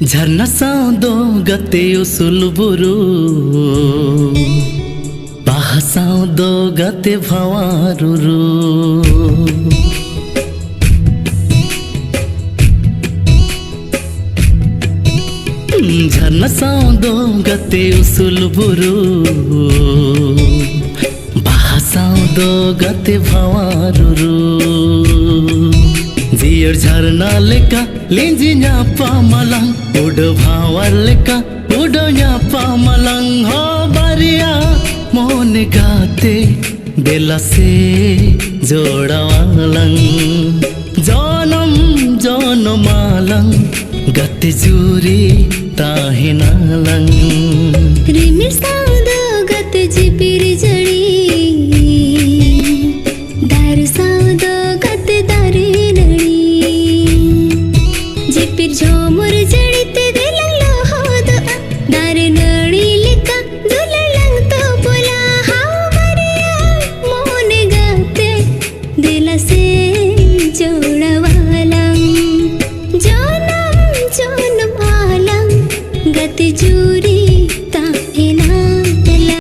झरना साउदो गते उसूल बुरु बाहा साउदो गते भवारुरु झरना साउदो गते उसूल बुरु बाहा साउदो गते भवारुरु जियर झरना लेका लिंजी न्यापा मलंग उड़ भावर लेका उड़ न्यापा मलंग हो बारिया मोन गाते बेला से जोड़ा वालंग जनम जनम मालंग गते जूरी ताहे नालंग रिमिर साउदो गते जिपी